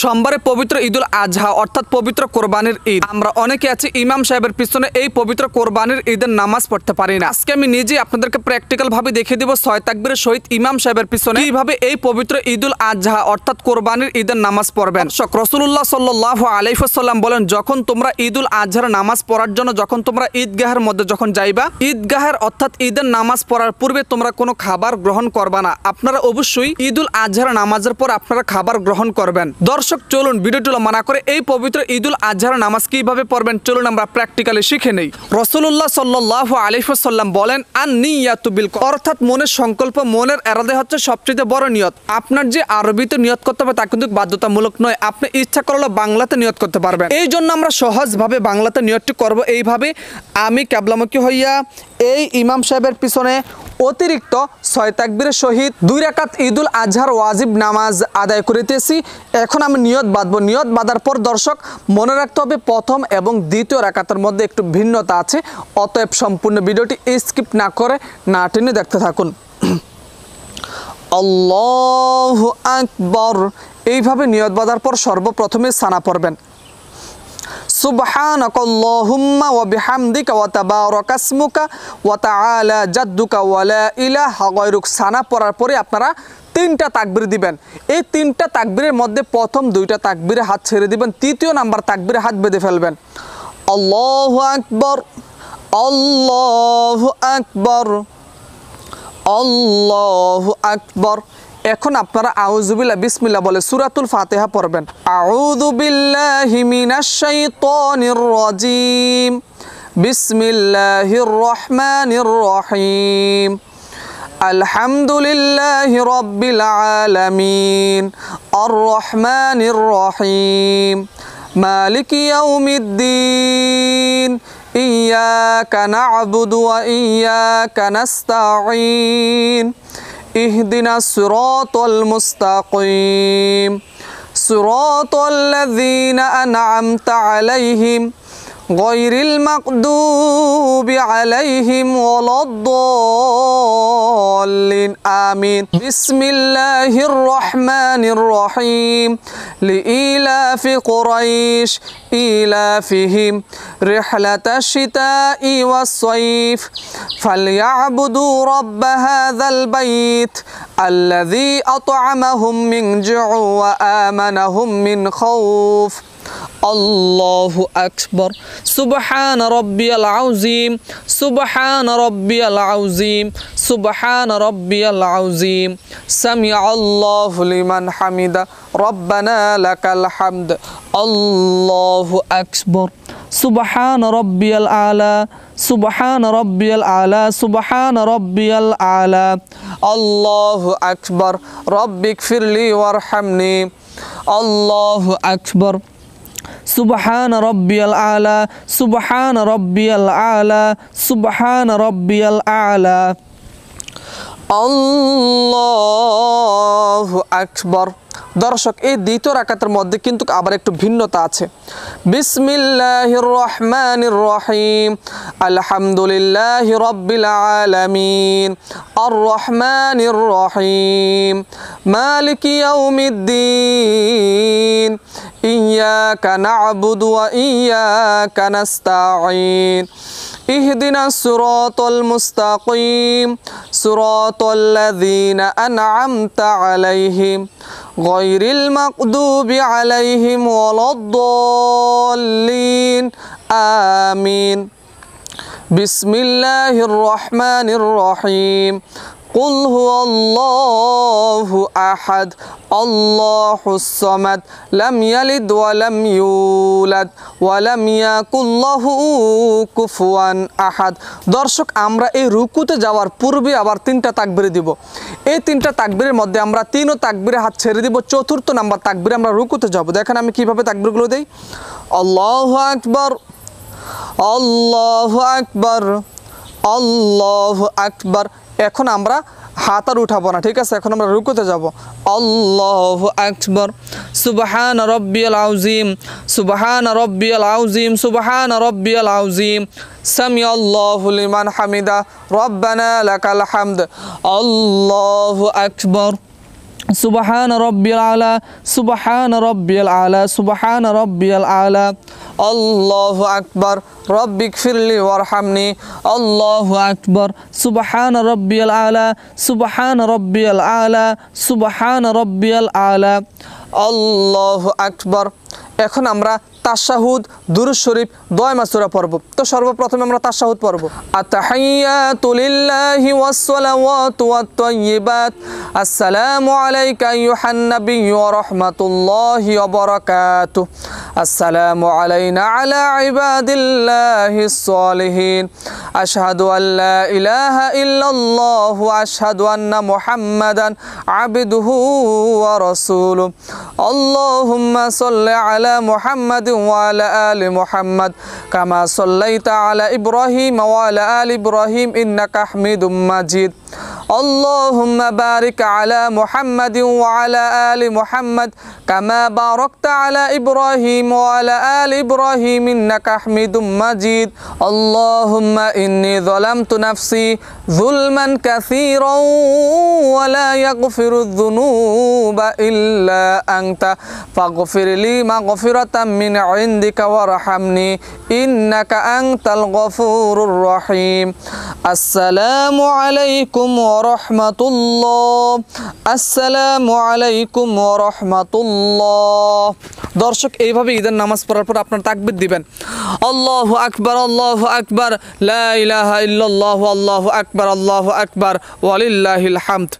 সোমবারে পবিত্র ঈদুল আজহা অর্থাৎ পবিত্র কোরবানির ঈদ। আমরা অনেকে আছি ইমাম সাহেবের পিছনে এই পবিত্র কোরবানির ঈদের নামাজ পড়তে পারি না। আজকে আমি নিজে আপনাদেরকে প্র্যাকটিক্যাল ভাবে দেখিয়ে দিব 6 তাকবীরের সহিত ইমাম সাহেবের পিছনে কিভাবে এই পবিত্র ঈদুল আজহা অর্থাৎ কোরবানির ঈদের নামাজ পড়বেন। রাসূলুল্লাহ সাল্লাল্লাহু আলাইহি ওয়াসাল্লাম বলেন, যখন তোমরা ঈদুল আজহার নামাজ পড়ার জন্য যখন তোমরা ঈদগাহের মধ্যে যখন যাইবা, ঈদগাহের অর্থাৎ ঈদের নামাজ পড়ার পূর্বে তোমরা কোনো খাবার গ্রহণ করবা না। আপনারা অবশ্যই ঈদুল আজহার নামাজের পর আপনারা খাবার গ্রহণ করবেন। দর্শক চলুন ভিডিওটি মানা করে এই পবিত্র ঈদুল আজহার নামাজ কিভাবে পড়বেন চলুন আমরা প্র্যাকটিক্যালি শিখে নেই। রাসূলুল্লাহ সাল্লাল্লাহু আলাইহি ওয়াসাল্লাম বলেন, আন-নিয়াতু বিল কলব, অর্থাৎ মনের সংকল্প, মনের ইরাদা হচ্ছে সবচেয়ে বড় নিয়ত। আপনার যে আরবিতে নিয়ত করতে হবে তা কিন্তু বাধ্যতামূলক নয়, আপনি ইচ্ছা করলে বাংলাতে নিয়ত করতে পারবেন। এই জন্য আমরা সহজভাবে বাংলাতে নিয়তটি করব এইভাবে, আমি কিবলামুখী হইয়া এই ইমাম সাহেবের পিছনে অতিরিক্ত 6 তাকবীরের সহিত 2 রাকাত ঈদুল আজহার ওয়াজিব নামাজ আদায় করিতেছি। এখন আমি নিয়ত বাঁধব। নিয়ত বাঁধার পর দর্শক মনে রাখতে হবে প্রথম এবং দ্বিতীয় রাকাতের মধ্যে একটু ভিন্নতা আছে, অতএব সম্পূর্ণ ভিডিওটি স্কিপ না করে না টেনে দেখতে থাকুন। আল্লাহু আকবার, এইভাবে নিয়ত বাঁধার পর সর্বপ্রথমে সানা পড়বেন, সুবহানাকাল্লাহুম্মা ওয়া বিহামদিকা ওয়া তাবারাকা ইসমুকা ওয়া তাআলা জাদ্দুকা ওয়া লা ইলাহা গায়রুক। সানা পড়ার পরে আপনারা 3টা তাকবীর দিবেন। এই 3টা তাকবীরের মধ্যে প্রথম 2টা তাকবীরে হাত ছেড়ে দিবেন, তৃতীয় নাম্বার তাকবীরে হাত বেঁধে ফেলবেন। আল্লাহু আকবার, আল্লাহু আকবার, আল্লাহু আকবার। এখন আপনারা আউযু বিল্লাহি বিসমিল্লাহ বলে সূরাতুল ফাতিহা পড়বেন। আউযু বিল্লাহি মিনাশ শাইতানির রাজিম, বিসমিল্লাহির রহমানির রহিম, আলহামদুলিল্লাহি রাব্বিল আলামিন, আর রহমানির রহিম, মালিকি ইয়াউমিদ্দিন, ইয়্যাকা না'বুদু ওয়া ইয়্যাকা নাস্তাঈন, اهدنا الصراط المستقيم صراط الذين أنعمت عليهم غير المغضوب عليهم ولا الضالين آمين بسم الله الرحمن الرحيم لإيلاف قريش إيلافهم رحلة الشتاء والصيف فليعبدوا رب هذا البيت الذي أطعمهم من جوع وآمنهم من خوف আল্লাহু আকবার। সুবহান রাব্বিয়াল আযীম, সুবহান রাব্বিয়াল আযীম, সুবহান রাব্বিয়াল আযীম, সামিআল্লাহু লিমান হামিদা, রব্বানা লাকাল হামদ। আল্লাহু আকবার। সুবহান রাব্বিয়াল আলা, সুবহান রাব্বিয়াল আলা, সুবহান রাব্বিয়াল আলা। আল্লাহু আকবার। রব্বিগফিরলি ওয়ারহামনি। আল্লাহু আকবার। সুবহান রাব্বিয়াল আলা, সুবহান রাব্বিয়াল আলা, সুবহান রাব্বিয়াল আলা। আল্লাহু আকবার। দর্শক এই দ্বিতীয় রাকাতের মধ্যে কিন্তু আবার একটু ভিন্নতা আছে। বিসমিল্লাহির রহমানির রহিম, আলহামদুলিল্লাহি রাব্বিল আলামিন, আর রহমানির রহিম, মালিকি ইয়াউমিদ্দিন, ইয়্যাকা না'বুদু ওয়া ইয়্যাকা নাস্তাঈন, اهدنا الصراط المستقيم صراط الذين أنعمت عليهم غير المغضوب عليهم ولا الضالين آمين بسم الله الرحمن الرحيم قل هو الله أحد الله الصمد لم يلد ولم يولد ولم يكن له كفوا أحد। দর্শক আমরা এই রুকুতে যাওয়ার পূর্বে আবার 3টা তাকবীর দিব। এই 3টা তাকবীরের মধ্যে আমরা 3ও তাকবীরে হাত ছেড়ে দিব, চতুর্থ নাম্বার তাকবীরে আমরা রুকুতে যাব। দেখেন আমি কিভাবে তাকবীরগুলো দেই। আল্লাহু আকবার, আল্লাহু আকবার, আল্লাহু আকবার। এখন আমরা হাত আর উঠাবো না, ঠিক আছে? এখন আমরা রুকুতে যাব। আল্লাহু আকবার। সুবহান রাব্বিয়াল আযীম, সুবহান রাব্বিয়াল আযীম, সুবহান রাব্বিয়াল আযীম, সামিআল্লাহু লিমান হামিদা, রব্বানা লাকাল হামদ। আল্লাহু আকবার। সুবহান রাব্বিয়াল আলা সুবহান রাব্বিয়াল আলা সুবহান রাব্বিয়াল আলা আল্লাহু আকবার রব্বিগফিরলি ওয়ারহামনি আল্লাহু আকবার সুবহান রাব্বিয়াল আলা সুবহান রাব্বিয়াল আলা সুবহান রাব্বিয়াল আলা আল্লাহু আকবার। এখন আমরা তাশাহুদ দুরূদ শরীফ দোয়া মাসুরা পড়ব। তো সর্বপ্রথমে আমরা তাশাহুদ পড়ব। আত-তাহিয়াতু লিল্লাহি ওয়াস-সালাওয়াতু ওয়াত-তাইয়্যিবাত আসসালামু আলাইকা আইয়ুহান নাবিয়্যু ওয়া রাহমাতুল্লাহি ওয়া বারাকাতুহু আসসালামু আলাইনা আলা ইবাদিল্লাহিস সালিহিন আশহাদু আল্লা ইলাহা ইল্লাল্লাহু ওয়া আশহাদু আন্না মুহাম্মাদান আবদুহু ওয়া রাসূলুহু আল্লাহুম্মা সাল্লি আলা মুহাম্মাদিন ওয়া আলা আলি মুহাম্মাদ কামা সাল্লাইতা আলা ইব্রাহিম ওয়া আলা আলি ইব্রাহিম ইন্নাকা হামিদুম মাজিদ আল্লাহুম্মা বারিক আলা মুহাম্মাদিন ওয়া আলা আলি মুহাম্মাদ কামা বারাকতা আলা ইব্রাহিম ওয়া আলা আলি ইব্রাহিম ইন্নাকা হামিদুম মাজিদ আল্লাহুম্মা ইন্নী যালামতু নাফসি যুলমান কাসীরান ওয়া লা ইয়াগফিরুয যুনুবা ইল্লা আনতা ফাগফিরলি মাগফিরাতাম মিন ইনদিকা ওয়ারহামনি ইন্নাকা আনতাল গফুরুর রহিম। আসসালামু আলাইকুম ওয়া রাহমাতুল্লাহ আসসালামু আলাইকুম ওয়া রাহমাতুল্লাহ। দর্শক, এইভাবে ঈদের নামাজ পড়ার পর আপনারা তাকবীর দিবেন, আল্লাহু আকবার লা ইলাহা ইল্লাল্লাহু আল্লাহু আকবার ওয়ালিল্লাহিল হামদ।